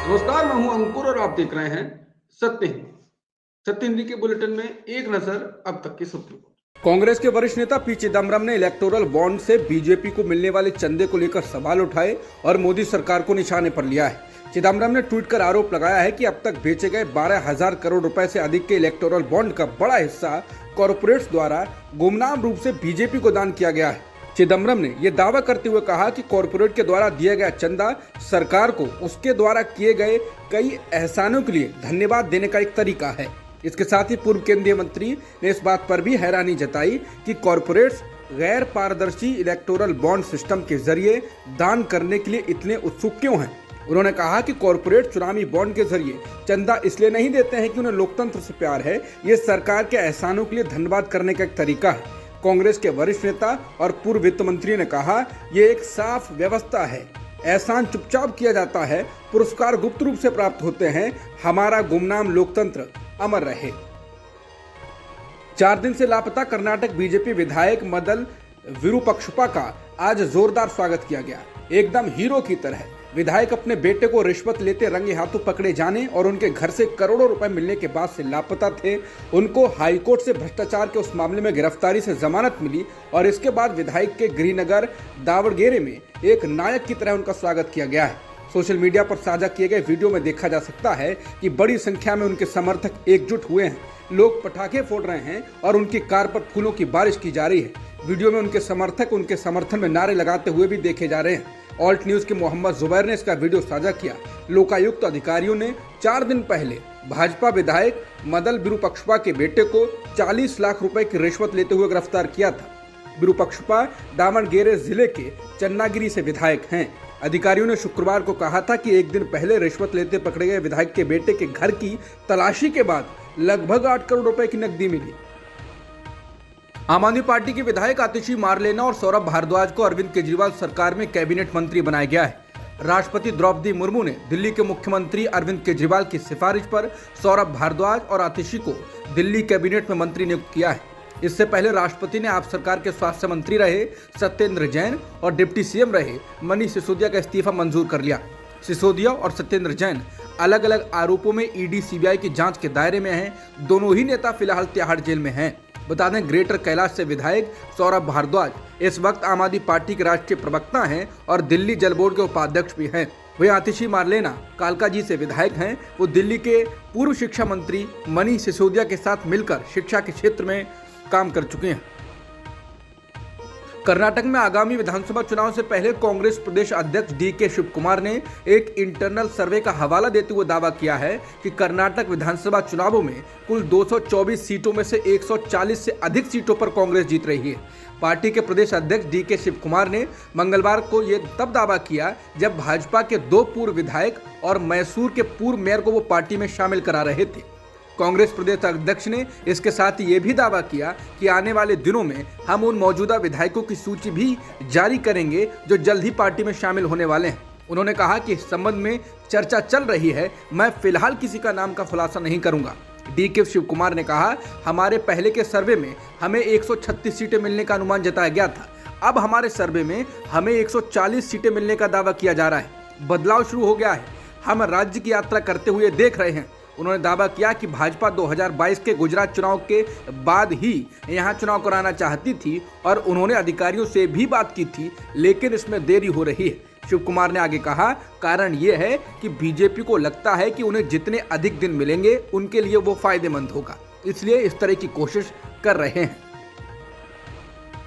नमस्कार, मैं हूं अंकुर और आप देख रहे हैं सत्य हिंदी। सत्य हिंदी के बुलेटिन में एक नजर अब तक की सुर्खियों पर। कांग्रेस के वरिष्ठ नेता पी चिदम्बरम ने इलेक्टोरल बॉन्ड से बीजेपी को मिलने वाले चंदे को लेकर सवाल उठाए और मोदी सरकार को निशाने पर लिया है। चिदम्बरम ने ट्वीट कर आरोप लगाया है कि अब तक बेचे गए 12,000 करोड़ रुपए से अधिक के इलेक्टोरल बॉन्ड का बड़ा हिस्सा कॉरपोरेट्स द्वारा गुमनाम रूप से बीजेपी को दान किया गया है। चिदम्बरम ने यह दावा करते हुए कहा कि कॉरपोरेट के द्वारा दिया गया चंदा सरकार को उसके द्वारा किए गए कई एहसानों के लिए धन्यवाद देने का एक तरीका है। इसके साथ ही पूर्व केंद्रीय मंत्री ने इस बात पर भी हैरानी जताई कि कॉरपोरेट्स गैर पारदर्शी इलेक्टोरल बॉन्ड सिस्टम के जरिए दान करने के लिए इतने उत्सुक क्यों हैं। उन्होंने कहा कि कॉरपोरेट चुनावी बॉन्ड के जरिए चंदा इसलिए नहीं देते हैं कि उन्हें लोकतंत्र से प्यार है, ये सरकार के एहसानों के लिए धन्यवाद करने का एक तरीका है। कांग्रेस के वरिष्ठ नेता और पूर्व वित्त मंत्री ने कहा, ये एक साफ व्यवस्था है, एहसान चुपचाप किया जाता है, पुरस्कार गुप्त रूप से प्राप्त होते हैं, हमारा गुमनाम लोकतंत्र अमर रहे। 4 दिन से लापता कर्नाटक बीजेपी विधायक मदल विरूपाक्षप्पा का आज जोरदार स्वागत किया गया। एकदम हीरो की तरह विधायक अपने बेटे को रिश्वत लेते रंगे हाथों पकड़े जाने और उनके घर से करोड़ों रुपए मिलने के बाद से लापता थे। उनको हाईकोर्ट से भ्रष्टाचार के उस मामले में गिरफ्तारी से जमानत मिली और इसके बाद विधायक के गृहनगर दावड़गेरे में एक नायक की तरह उनका स्वागत किया गया है। सोशल मीडिया पर साझा किए गए वीडियो में देखा जा सकता है कि बड़ी संख्या में उनके समर्थक एकजुट हुए हैं। लोग पटाखे फोड़ रहे हैं और उनकी कार पर फूलों की बारिश की जा रही है। वीडियो में उनके समर्थक उनके समर्थन में नारे लगाते हुए भी देखे जा रहे हैं। ऑल्ट न्यूज के मोहम्मद जुबैर ने इसका वीडियो साझा किया। लोकायुक्त अधिकारियों ने 4 दिन पहले भाजपा विधायक मदल विरूपाक्षप्पा के बेटे को 40 लाख रुपए की रिश्वत लेते हुए गिरफ्तार किया था। विरूपाक्षप्पा दावणगेरे जिले के चन्नागिरी से विधायक हैं। अधिकारियों ने शुक्रवार को कहा था कि एक दिन पहले रिश्वत लेते पकड़े गए विधायक के बेटे के घर की तलाशी के बाद लगभग 8 करोड़ रुपए की नकदी मिली। आम आदमी पार्टी के विधायक आतिशी मारलेना और सौरभ भारद्वाज को अरविंद केजरीवाल सरकार में कैबिनेट मंत्री बनाया गया है। राष्ट्रपति द्रौपदी मुर्मू ने दिल्ली के मुख्यमंत्री अरविंद केजरीवाल की सिफारिश पर सौरभ भारद्वाज और आतिशी को दिल्ली कैबिनेट में मंत्री नियुक्त किया है। इससे पहले राष्ट्रपति ने आप सरकार के स्वास्थ्य मंत्री रहे सत्येंद्र जैन और डिप्टी सीएम रहे मनीष सिसोदिया का इस्तीफा मंजूर कर लिया। सिसोदिया और सत्येंद्र जैन अलग अलग आरोपों में ईडी सीबीआई की जांच के दायरे में हैं। दोनों ही नेता फिलहाल तिहाड़ जेल में हैं। बता दें, ग्रेटर कैलाश से विधायक सौरभ भारद्वाज इस वक्त आम आदमी पार्टी के राष्ट्रीय प्रवक्ता हैं और दिल्ली जल बोर्ड के उपाध्यक्ष भी हैं। वहीं आतिशी मारलेना कालकाजी से विधायक हैं। वो दिल्ली के पूर्व शिक्षा मंत्री मनीष सिसोदिया के साथ मिलकर शिक्षा के क्षेत्र में काम कर चुके हैं। कर्नाटक में आगामी विधानसभा चुनाव से पहले कांग्रेस प्रदेश अध्यक्ष डीके शिवकुमार ने एक इंटरनल सर्वे का हवाला देते हुए दावा किया है कि कर्नाटक विधानसभा चुनावों में कुल 224 सीटों में से 140 से अधिक सीटों पर कांग्रेस जीत रही है। पार्टी के प्रदेश अध्यक्ष डीके शिवकुमार ने मंगलवार को यह तब दावा किया जब भाजपा के 2 पूर्व विधायक और मैसूर के पूर्व मेयर को वो पार्टी में शामिल करा रहे थे। कांग्रेस प्रदेश अध्यक्ष ने इसके साथ ये भी दावा किया कि आने वाले दिनों में हम उन मौजूदा विधायकों की सूची भी जारी करेंगे जो जल्द ही पार्टी में शामिल होने वाले हैं। उन्होंने कहा कि इस संबंध में चर्चा चल रही है, मैं फिलहाल किसी का नाम का खुलासा नहीं करूंगा। डीके शिवकुमार ने कहा, हमारे पहले के सर्वे में हमें 136 सीटें मिलने का अनुमान जताया गया था। अब हमारे सर्वे में हमें 140 सीटें मिलने का दावा किया जा रहा है। बदलाव शुरू हो गया है, हम राज्य की यात्रा करते हुए देख रहे हैं। उन्होंने दावा किया कि भाजपा 2022 के गुजरात चुनाव के बाद ही यहां चुनाव कराना चाहती थी और उन्होंने अधिकारियों से भी बात की थी, लेकिन इसमें देरी हो रही है। शिवकुमार ने आगे कहा, कारण यह है कि बीजेपी को लगता है कि उन्हें जितने अधिक दिन मिलेंगे उनके लिए वो फायदेमंद होगा, इसलिए इस तरह की कोशिश कर रहे हैं।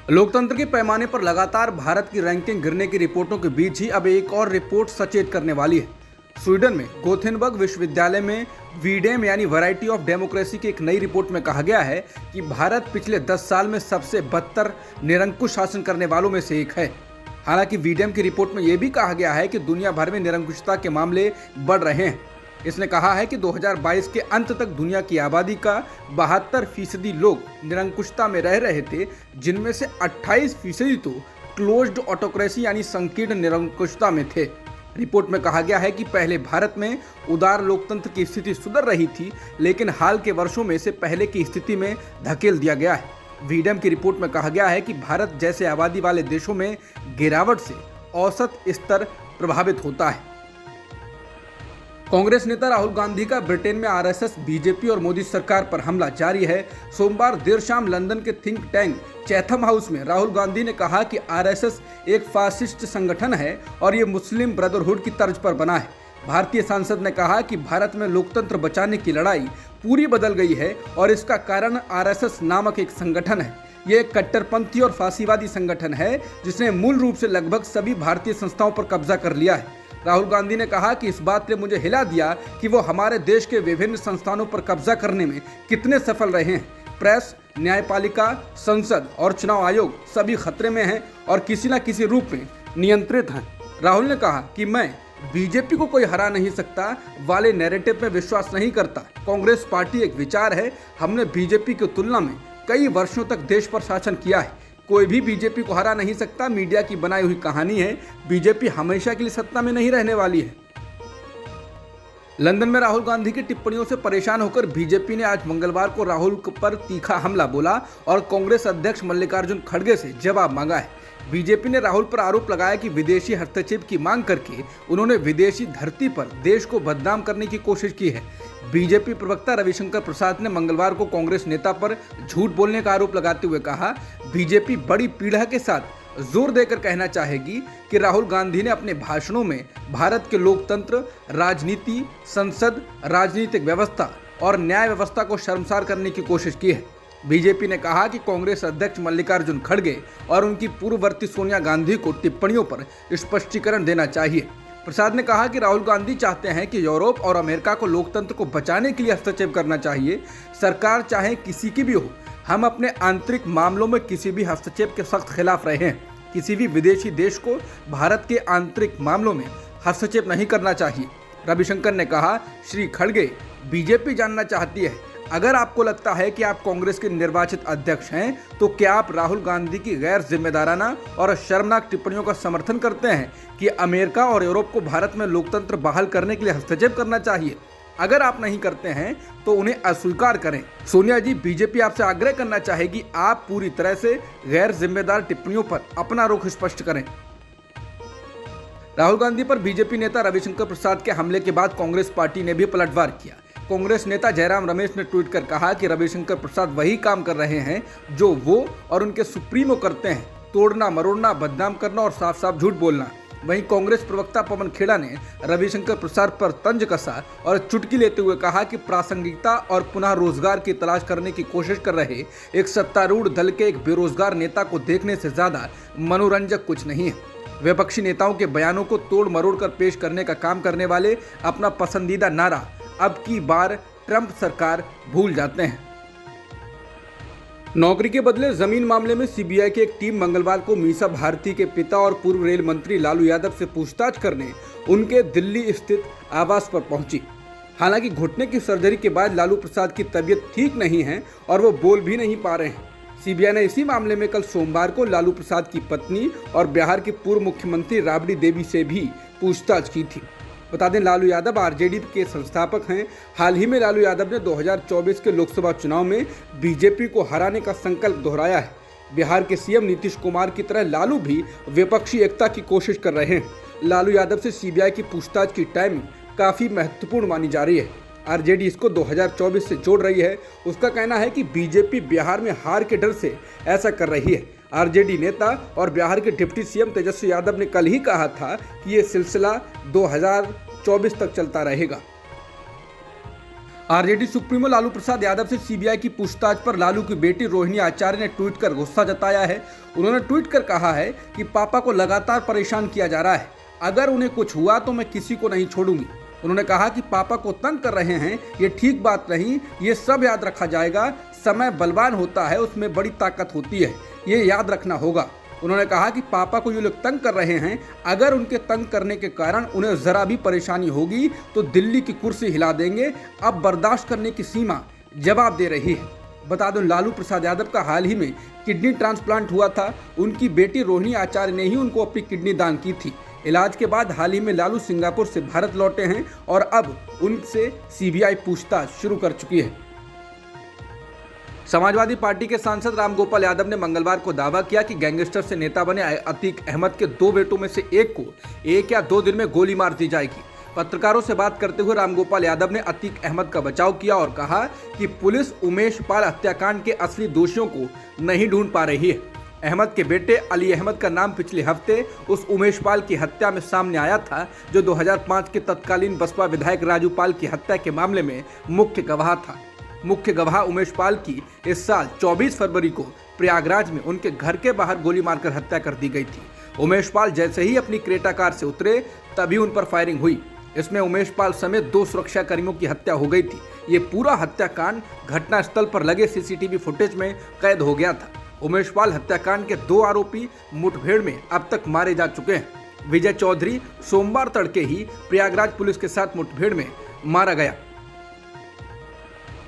लोकतंत्र के पैमाने पर लगातार भारत की रैंकिंग गिरने की रिपोर्टों के बीच ही अब एक और रिपोर्ट सचेत करने वाली है। स्वीडन में गोथेनबर्ग विश्वविद्यालय में वीडेम यानी वैरायटी ऑफ डेमोक्रेसी की एक नई रिपोर्ट में कहा गया है कि भारत पिछले 10 साल में सबसे बदतर निरंकुश शासन करने वालों में से एक है। हालांकि वीडेम की रिपोर्ट में यह भी कहा गया है कि दुनिया भर में निरंकुशता के मामले बढ़ रहे हैं। इसने कहा है कि 2022 के अंत तक दुनिया की आबादी का 72% लोग निरंकुशता में रह रहे थे, जिनमें से 28% तो क्लोज्ड ऑटोक्रेसी यानी संकीर्ण निरंकुशता में थे। रिपोर्ट में कहा गया है कि पहले भारत में उदार लोकतंत्र की स्थिति सुधर रही थी, लेकिन हाल के वर्षों में इसे पहले की स्थिति में धकेल दिया गया है। वीडम की रिपोर्ट में कहा गया है कि भारत जैसे आबादी वाले देशों में गिरावट से औसत स्तर प्रभावित होता है। कांग्रेस नेता राहुल गांधी का ब्रिटेन में आरएसएस, बीजेपी और मोदी सरकार पर हमला जारी है। सोमवार देर शाम लंदन के थिंक टैंक चैथम हाउस में राहुल गांधी ने कहा कि आरएसएस एक फासिस्ट संगठन है और ये मुस्लिम ब्रदरहुड की तर्ज पर बना है। भारतीय सांसद ने कहा कि भारत में लोकतंत्र बचाने की लड़ाई पूरी बदल गई है और इसका कारण आरएसएस नामक एक संगठन है। ये एक कट्टरपंथी और फांसीवादी संगठन है जिसने मूल रूप से लगभग सभी भारतीय संस्थाओं पर कब्जा कर लिया है। राहुल गांधी ने कहा कि इस बात ने मुझे हिला दिया कि वो हमारे देश के विभिन्न संस्थानों पर कब्जा करने में कितने सफल रहे हैं। प्रेस, न्यायपालिका, संसद और चुनाव आयोग सभी खतरे में हैं और किसी न किसी रूप में नियंत्रित हैं। राहुल ने कहा कि मैं बीजेपी को कोई हरा नहीं सकता वाले नैरेटिव में विश्वास नहीं करता। कांग्रेस पार्टी एक विचार है। हमने बीजेपी की तुलना में कई वर्षों तक देश पर शासन किया है। कोई भी बीजेपी को हरा नहीं सकता। मीडिया की बनाई हुई कहानी है। बीजेपी हमेशा के लिए सत्ता में नहीं रहने वाली है। लंदन में राहुल गांधी की टिप्पणियों से परेशान होकर बीजेपी ने आज मंगलवार को राहुल पर तीखा हमला बोला और कांग्रेस अध्यक्ष मल्लिकार्जुन खड़गे से जवाब मांगा है। बीजेपी ने राहुल पर आरोप लगाया कि विदेशी हस्तक्षेप की मांग करके उन्होंने विदेशी धरती पर देश को बदनाम करने की कोशिश की है। बीजेपी प्रवक्ता रविशंकर प्रसाद ने मंगलवार को कांग्रेस नेता पर झूठ बोलने का आरोप लगाते हुए कहा, बीजेपी बड़ी पीड़ा के साथ जोर देकर कहना चाहेगी कि राहुल गांधी ने अपने भाषणों में भारत के लोकतंत्र, राजनीति, संसद, राजनीतिक व्यवस्था और न्याय व्यवस्था को शर्मसार करने की कोशिश की है। बीजेपी ने कहा कि कांग्रेस अध्यक्ष मल्लिकार्जुन खड़गे और उनकी पूर्ववर्ती सोनिया गांधी को टिप्पणियों पर स्पष्टीकरण देना चाहिए। प्रसाद ने कहा कि राहुल गांधी चाहते हैं कि यूरोप और अमेरिका को लोकतंत्र को बचाने के लिए हस्तक्षेप करना चाहिए। सरकार चाहे किसी की भी हो, हम अपने आंतरिक मामलों में किसी भी हस्तक्षेप के सख्त खिलाफ रहे हैं। किसी भी विदेशी देश को भारत के आंतरिक मामलों में हस्तक्षेप नहीं करना चाहिए। रविशंकर ने कहा, श्री खड़गे, बीजेपी जानना चाहती है, अगर आपको लगता है कि आप कांग्रेस के निर्वाचित अध्यक्ष हैं तो क्या आप राहुल गांधी की गैर जिम्मेदाराना और शर्मनाक टिप्पणियों का समर्थन करते हैं कि अमेरिका और यूरोप को भारत में लोकतंत्र बहाल करने के लिए हस्तक्षेप करना चाहिए? अगर आप नहीं करते हैं तो उन्हें अस्वीकार करें। सोनिया जी, बीजेपी आपसे आग्रह करना चाहेगी, आप पूरी तरह से गैर जिम्मेदार टिप्पणियों पर अपना रुख स्पष्ट करें। राहुल गांधी पर बीजेपी नेता रविशंकर प्रसाद के हमले के बाद कांग्रेस पार्टी ने भी पलटवार किया। कांग्रेस नेता जयराम रमेश ने ट्वीट कर कहा कि रविशंकर प्रसाद वही काम कर रहे हैं जो वो और उनके सुप्रीमो करते हैं, तोड़ना मरोड़ना, बदनाम करना और साफ साफ झूठ बोलना। वहीं कांग्रेस प्रवक्ता पवन खेड़ा ने रविशंकर प्रसाद पर तंज कसा और चुटकी लेते हुए कहा कि प्रासंगिकता और पुनः रोजगार की तलाश करने की कोशिश कर रहे एक सत्तारूढ़ दल के एक बेरोजगार नेता को देखने से ज्यादा मनोरंजक कुछ नहीं है। विपक्षी नेताओं के बयानों को तोड़ मरोड़ कर पेश करने का काम करने वाले अपना पसंदीदा नारा अब की बार ट्रंप सरकार भूल जाते हैं। नौकरी के बदले जमीन मामले में सीबीआई की एक टीम मंगलवार को मीसा भारती के पिता और पूर्व रेल मंत्री लालू यादव से पूछताछ करने उनके दिल्ली स्थित आवास पर पहुंची। हालांकि घुटने की सर्जरी के बाद लालू प्रसाद की तबीयत ठीक नहीं है और वो बोल भी नहीं पा रहे हैं। सीबीआई ने इसी मामले में कल सोमवार को लालू प्रसाद की पत्नी और बिहार की पूर्व मुख्यमंत्री राबड़ी देवी से भी पूछताछ की थी। बता दें, लालू यादव आरजेडी के संस्थापक हैं। हाल ही में लालू यादव ने 2024 के लोकसभा चुनाव में बीजेपी को हराने का संकल्प दोहराया है। बिहार के सीएम नीतीश कुमार की तरह लालू भी विपक्षी एकता की कोशिश कर रहे हैं। लालू यादव से सीबीआई की पूछताछ की टाइमिंग काफ़ी महत्वपूर्ण मानी जा रही है। आरजेडी इसको 2024 से जोड़ रही है। उसका कहना है कि बीजेपी बिहार में हार के डर से ऐसा कर रही है। आरजेडी नेता और बिहार के डिप्टी सीएम तेजस्वी यादव ने कल ही कहा था कि ये सिलसिला 2024 तक चलता रहेगा। आरजेडी सुप्रीमो लालू प्रसाद यादव से सीबीआई की पूछताछ पर लालू की बेटी रोहिणी आचार्य ने ट्वीट कर गुस्सा जताया है। उन्होंने ट्वीट कर कहा है कि पापा को लगातार परेशान किया जा रहा है, अगर उन्हें कुछ हुआ तो मैं किसी को नहीं छोड़ूंगी। उन्होंने कहा कि पापा को तंग कर रहे हैं, ये ठीक बात नहीं, ये सब याद रखा जाएगा। समय बलवान होता है, उसमें बड़ी ताकत होती है, ये याद रखना होगा। उन्होंने कहा कि पापा को ये लोग तंग कर रहे हैं, अगर उनके तंग करने के कारण उन्हें जरा भी परेशानी होगी तो दिल्ली की कुर्सी हिला देंगे। अब बर्दाश्त करने की सीमा जवाब दे रही है। बता दूं, लालू प्रसाद यादव का हाल ही में किडनी ट्रांसप्लांट हुआ था। उनकी बेटी रोहिणी आचार्य ने ही उनको अपनी किडनी दान की थी। इलाज के बाद हाल ही में लालू सिंगापुर से भारत लौटे हैं और अब उनसे सीबीआई पूछताछ शुरू कर चुकी है। समाजवादी पार्टी के सांसद रामगोपाल यादव ने मंगलवार को दावा किया कि गैंगस्टर से नेता बने अतीक अहमद के 2 बेटों में से एक को 1 या 2 दिन में गोली मार दी जाएगी। पत्रकारों से बात करते हुए रामगोपाल यादव ने अतीक अहमद का बचाव किया और कहा कि पुलिस उमेश पाल हत्याकांड के असली दोषियों को नहीं ढूंढ पा रही है। अहमद के बेटे अली अहमद का नाम पिछले हफ्ते उस उमेश पाल की हत्या में सामने आया था जो 2005 के तत्कालीन बसपा विधायक राजू पाल की हत्या के मामले में मुख्य गवाह था। मुख्य गवाह उमेश पाल की इस साल 24 फरवरी को प्रयागराज में उनके घर के बाहर गोली मारकर हत्या कर दी गई थी। उमेश पाल जैसे ही अपनी क्रेटा कार से उतरे तभी उन पर फायरिंग हुई। इसमें उमेश पाल समेत 2 सुरक्षा कर्मियों की हत्या हो गई थी। ये पूरा हत्याकांड घटनास्थल पर लगे सीसीटीवी फुटेज में कैद हो गया था। उमेश पाल हत्याकांड के 2 आरोपी मुठभेड़ में अब तक मारे जा चुके हैं। विजय चौधरी सोमवार तड़के ही प्रयागराज पुलिस के साथ मुठभेड़ में मारा गया।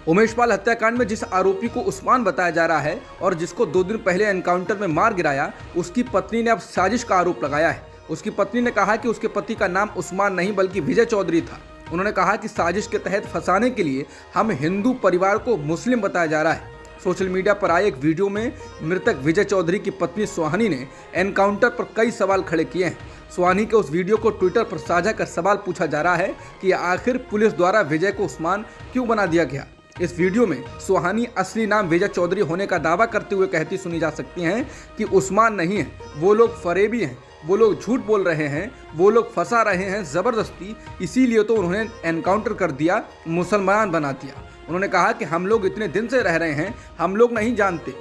उमेश पाल हत्याकांड में जिस आरोपी को उस्मान बताया जा रहा है और जिसको 2 दिन पहले एनकाउंटर में मार गिराया, उसकी पत्नी ने अब साजिश का आरोप लगाया है। उसकी पत्नी ने कहा कि उसके पति का नाम उस्मान नहीं बल्कि विजय चौधरी था। उन्होंने कहा कि साजिश के तहत फंसाने के लिए हम हिंदू परिवार को मुस्लिम बताया जा रहा है। सोशल मीडिया पर आए एक वीडियो में मृतक विजय चौधरी की पत्नी सुहानी ने एनकाउंटर पर कई सवाल खड़े किए हैं। सुहानी के उस वीडियो को ट्विटर पर साझा कर सवाल पूछा जा रहा है कि आखिर पुलिस द्वारा विजय को उस्मान क्यों बना दिया गया। इस वीडियो में सुहानी असली नाम विजय चौधरी होने का दावा करते हुए कहती सुनी जा सकती हैं कि उस्मान नहीं है, वो लोग फरेबी हैं, वो लोग झूठ बोल रहे हैं, वो लोग फंसा रहे हैं ज़बरदस्ती, इसीलिए तो उन्होंने एनकाउंटर कर दिया, मुसलमान बना दिया। उन्होंने कहा कि हम लोग इतने दिन से रह रहे हैं, हम लोग नहीं जानते,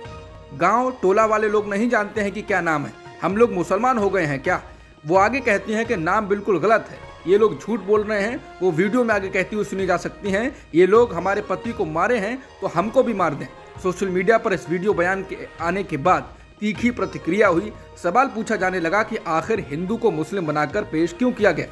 गांव टोला वाले लोग नहीं जानते हैं कि क्या नाम है, हम लोग मुसलमान हो गए हैं क्या। वो आगे कहती हैं कि नाम बिल्कुल गलत है, ये लोग झूठ बोल रहे हैं। वो वीडियो में आगे कहती हुई सुनी जा सकती हैं, ये लोग हमारे पति को मारे हैं तो हमको भी मार दें। सोशल मीडिया पर इस वीडियो बयान के आने के बाद तीखी प्रतिक्रिया हुई। सवाल पूछा जाने लगा कि आखिर हिंदू को मुस्लिम बनाकर पेश क्यों किया गया।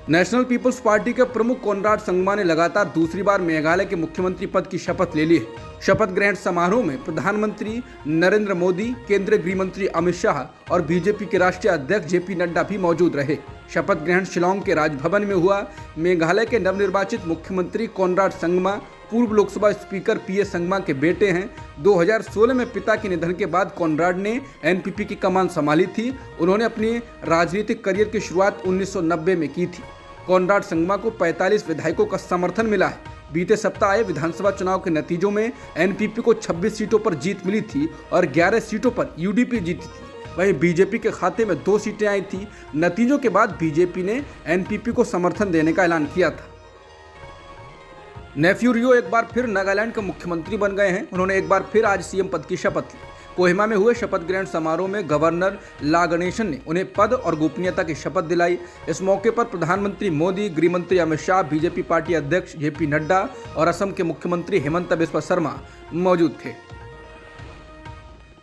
नेशनल पीपल्स पार्टी के प्रमुख कोनराड संगमा ने लगातार दूसरी बार मेघालय के मुख्यमंत्री पद की शपथ ले ली है। शपथ ग्रहण समारोह में प्रधानमंत्री नरेंद्र मोदी, केंद्रीय गृह मंत्री अमित शाह और बीजेपी के राष्ट्रीय अध्यक्ष जेपी नड्डा भी मौजूद रहे। शपथ ग्रहण शिलांग के राजभवन में हुआ। मेघालय के नवनिर्वाचित मुख्यमंत्री कोनराड संगमा पूर्व लोकसभा स्पीकर पीए संगमा के बेटे हैं। 2016 में पिता के निधन के बाद कोनराड ने एनपीपी की कमान संभाली थी। उन्होंने अपनी राजनीतिक करियर की शुरुआत 1990 में की थी। कोनराड संगमा को 45 विधायकों का समर्थन मिला है। बीते सप्ताह आए विधानसभा चुनाव के नतीजों में एनपीपी को 26 सीटों पर जीत मिली थी और 11 सीटों पर यूडीपी जीती थी। वहीं बीजेपी के खाते में 2 सीटें आई थी। नतीजों के बाद बीजेपी ने एनपीपी को समर्थन देने का ऐलान किया था। नेफ्यू रियो एक बार फिर नागालैंड के मुख्यमंत्री बन गए हैं। उन्होंने एक बार फिर आज सीएम पद की शपथ ली। कोहिमा में हुए शपथ ग्रहण समारोह में गवर्नर ला गणेशन ने उन्हें पद और गोपनीयता की शपथ दिलाई। इस मौके पर प्रधानमंत्री मोदी, गृह मंत्री अमित शाह, बीजेपी पार्टी अध्यक्ष जेपी नड्डा और असम के मुख्यमंत्री हेमंत बिस्वा शर्मा मौजूद थे।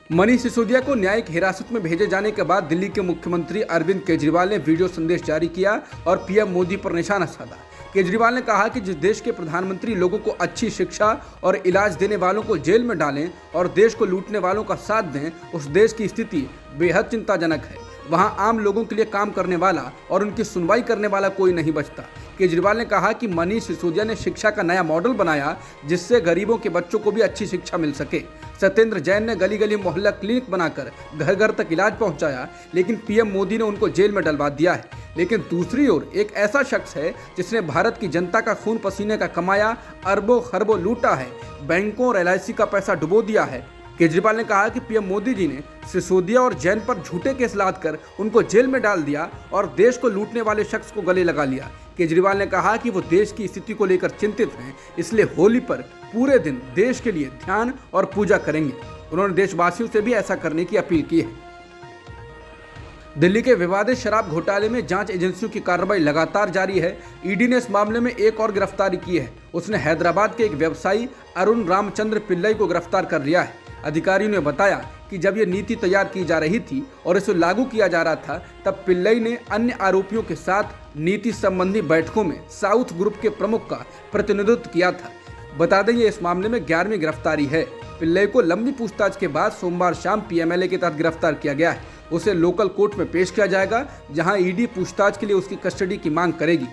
मनीष सिसोदिया को न्यायिक हिरासत में भेजे जाने के बाद दिल्ली के मुख्यमंत्री अरविंद केजरीवाल ने वीडियो संदेश जारी किया और पीएम मोदी पर निशाना साधा। केजरीवाल ने कहा कि जिस देश के प्रधानमंत्री लोगों को अच्छी शिक्षा और इलाज देने वालों को जेल में डालें और देश को लूटने वालों का साथ दें, उस देश की स्थिति बेहद चिंताजनक है। वहां आम लोगों के लिए काम करने वाला और उनकी सुनवाई करने वाला कोई नहीं बचता। केजरीवाल ने कहा कि मनीष सिसोदिया ने शिक्षा का नया मॉडल बनाया जिससे गरीबों के बच्चों को भी अच्छी शिक्षा मिल सके। सत्येंद्र जैन ने गली गली मोहल्ला क्लिनिक बनाकर घर घर तक इलाज पहुंचाया, लेकिन पीएम मोदी ने उनको जेल में डलवा दिया है। लेकिन दूसरी ओर एक ऐसा शख्स है जिसने भारत की जनता का खून पसीने का कमाया, अरबों खरबों लूटा है, बैंकों और एलआईसी का पैसा डुबो दिया है। केजरीवाल ने कहा कि पीएम मोदी जी ने सिसोदिया और जैन पर झूठे केस लादकर उनको जेल में डाल दिया और देश को लूटने वाले शख्स को गले लगा लिया। केजरीवाल ने कहा कि वो देश की स्थिति को लेकर चिंतित हैं, इसलिए होली पर पूरे दिन देश के लिए ध्यान और पूजा करेंगे। उन्होंने देशवासियों से भी ऐसा करने की अपील की है। दिल्ली के विवादित शराब घोटाले में जांच एजेंसियों की कार्रवाई लगातार जारी है। ईडी ने इस मामले में एक और गिरफ्तारी की है। उसने हैदराबाद के एक व्यवसायी अरुण रामचंद्र पिल्लई को गिरफ्तार कर लिया है। अधिकारियों ने बताया कि जब ये नीति तैयार की जा रही थी और इसे लागू किया जा रहा था, तब पिल्लई ने अन्य आरोपियों के साथ नीति संबंधी बैठकों में साउथ ग्रुप के प्रमुख का प्रतिनिधित्व किया था। बता दें, ये इस मामले में 11वीं गिरफ्तारी है। पिल्लई को लंबी पूछताछ के बाद सोमवार शाम पीएमएलए के तहत गिरफ्तार किया गया है। उसे लोकल कोर्ट में पेश किया जाएगा, जहां ईडी पूछताछ के लिए उसकी कस्टडी की मांग करेगी।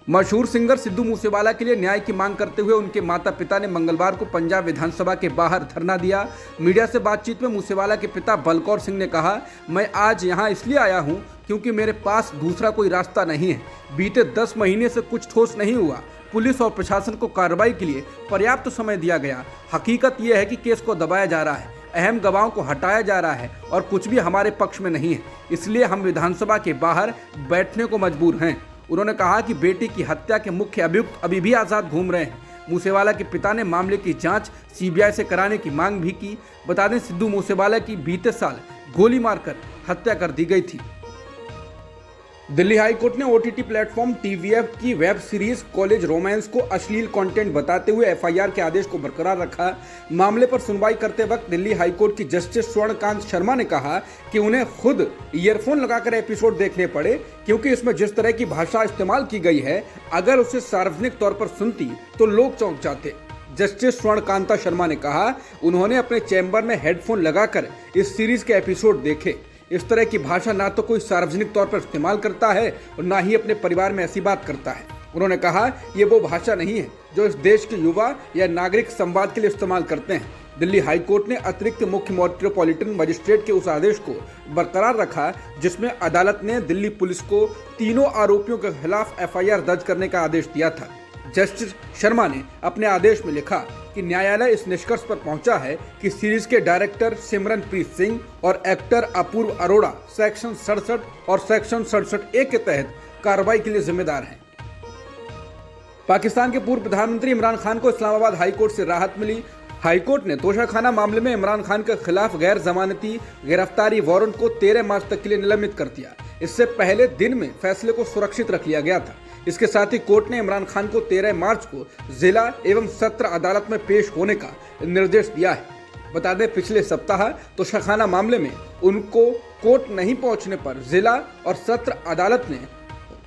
मशहूर सिंगर सिद्धू मूसेवाला के लिए न्याय की मांग करते हुए उनके माता पिता ने मंगलवार को पंजाब विधानसभा के बाहर धरना दिया। मीडिया से बातचीत में मूसेवाला के पिता बलकौर सिंह ने कहा, मैं आज यहाँ इसलिए आया हूँ क्योंकि मेरे पास दूसरा कोई रास्ता नहीं है। बीते 10 महीने से कुछ ठोस नहीं हुआ। पुलिस और प्रशासन को कार्रवाई के लिए पर्याप्त समय दिया गया। हकीकत यह है कि केस को दबाया जा रहा है, अहम गवाहों को हटाया जा रहा है और कुछ भी हमारे पक्ष में नहीं है। इसलिए हम विधानसभा के बाहर बैठने को मजबूर हैं। उन्होंने कहा कि बेटी की हत्या के मुख्य अभियुक्त अभी भी आज़ाद घूम रहे हैं। मूसेवाला के पिता ने मामले की जांच सीबीआई से कराने की मांग भी की। बता दें, सिद्धू मूसेवाला की बीते साल गोली मारकर हत्या कर दी गई थी। दिल्ली हाईकोर्ट ने ओटीटी प्लेटफॉर्म टीवीएफ की वेब सीरीज कॉलेज रोमांस को अश्लील कंटेंट बताते हुए एफआईआर के आदेश को बरकरार रखा। मामले पर सुनवाई करते वक्त दिल्ली हाईकोर्ट की जस्टिस स्वर्णकांत शर्मा ने कहा कि उन्हें खुद ईयरफोन लगाकर एपिसोड देखने पड़े क्योंकि इसमें जिस तरह की भाषा इस्तेमाल की गई है, अगर उसे सार्वजनिक तौर पर सुनती तो लोग चौंक जाते। जस्टिस स्वर्णकांता शर्मा ने कहा, उन्होंने अपने चैम्बर में हेडफोन लगाकर इस सीरीज के एपिसोड देखे। इस तरह की भाषा ना तो कोई सार्वजनिक तौर पर इस्तेमाल करता है और ना ही अपने परिवार में ऐसी बात करता है। उन्होंने कहा, ये वो भाषा नहीं है जो इस देश के युवा या नागरिक संवाद के लिए इस्तेमाल करते हैं। दिल्ली हाईकोर्ट ने अतिरिक्त मुख्य मेट्रोपॉलिटन मजिस्ट्रेट के उस आदेश को बरकरार रखा जिसमें अदालत ने दिल्ली पुलिस को तीनों आरोपियों के खिलाफ एफआईआर दर्ज करने का आदेश दिया था। जस्टिस शर्मा ने अपने आदेश में लिखा कि न्यायालय इस निष्कर्ष पर पहुंचा है कि सीरीज के डायरेक्टर सिमरनप्रीत सिंह और एक्टर अपूर्व अरोड़ा सेक्शन 67 और सेक्शन 67A के तहत कार्रवाई के लिए जिम्मेदार हैं। पाकिस्तान के पूर्व प्रधानमंत्री इमरान खान को इस्लामाबाद हाईकोर्ट से राहत मिली। हाईकोर्ट ने तोशाखाना मामले में इमरान खान के खिलाफ गैर जमानती गिरफ्तारी वारंट को 13 मार्च तक के लिए निलंबित कर दिया। इससे पहले दिन में फैसले को सुरक्षित रख लिया गया था। इसके साथ ही कोर्ट ने इमरान खान को 13 मार्च को जिला एवं सत्र अदालत में पेश होने का निर्देश दिया है। बता दें, पिछले सप्ताह तोशाखाना मामले में उनको कोर्ट नहीं पहुंचने पर जिला और सत्र अदालत ने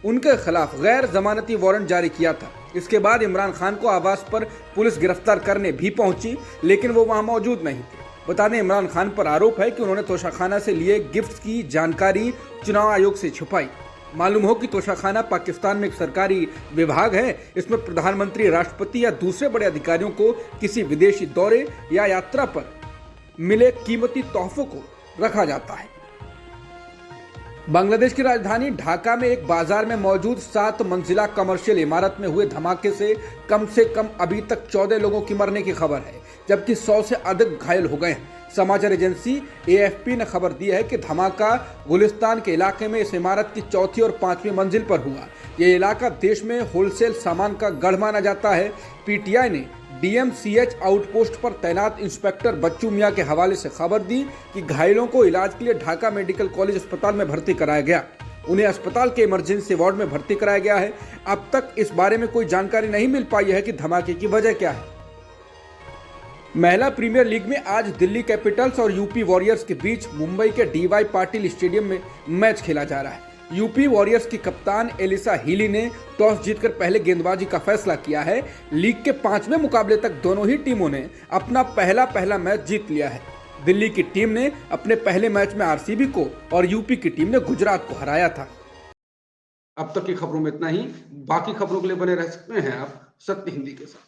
उनके खिलाफ गैर जमानती वारंट जारी किया था। इसके बाद इमरान खान को आवास पर पुलिस गिरफ्तार करने भी पहुंची, लेकिन वो वहां मौजूद नहीं थे। बता दें, इमरान खान पर आरोप है कि उन्होंने तोशाखाना से लिए गिफ्ट की जानकारी चुनाव आयोग से छुपाई। मालूम हो कि तोशाखाना पाकिस्तान में एक सरकारी विभाग है। इसमें प्रधानमंत्री, राष्ट्रपति या दूसरे बड़े अधिकारियों को किसी विदेशी दौरे या यात्रा पर मिले कीमती तोहफों को रखा जाता है। बांग्लादेश की राजधानी ढाका में एक बाजार में मौजूद 7 मंजिला कमर्शियल इमारत में हुए धमाके से कम अभी तक 14 लोगों की मरने की खबर है, जबकि 100 से अधिक घायल हो गए हैं। समाचार एजेंसी AFP ने खबर दी है कि धमाका गुलिस्तान के इलाके में इस इमारत की 4थी और 5वीं मंजिल पर हुआ। ये इलाका देश में होलसेल सामान का गढ़ माना जाता है। PTI ने DMCH आउटपोस्ट पर तैनात इंस्पेक्टर बच्चू मियां के हवाले से खबर दी कि घायलों को इलाज के लिए ढाका मेडिकल कॉलेज अस्पताल में भर्ती कराया गया। उन्हें अस्पताल के इमरजेंसी वार्ड में भर्ती कराया गया है। अब तक इस बारे में कोई जानकारी नहीं मिल पाई है कि धमाके की वजह क्या है। महिला प्रीमियर लीग में आज दिल्ली कैपिटल्स और यूपी वॉरियर्स के बीच मुंबई के DY पाटिल स्टेडियम में मैच खेला जा रहा है। यूपी वॉरियर्स की कप्तान एलिसा हीली ने टॉस जीतकर पहले गेंदबाजी का फैसला किया है। लीग के 5वें मुकाबले तक दोनों ही टीमों ने अपना पहला मैच जीत लिया है। दिल्ली की टीम ने अपने पहले मैच में RCB को और यूपी की टीम ने गुजरात को हराया था। अब तक की खबरों में इतना ही। बाकी खबरों के लिए बने रह सकते हैं आप सत्य हिंदी के साथ।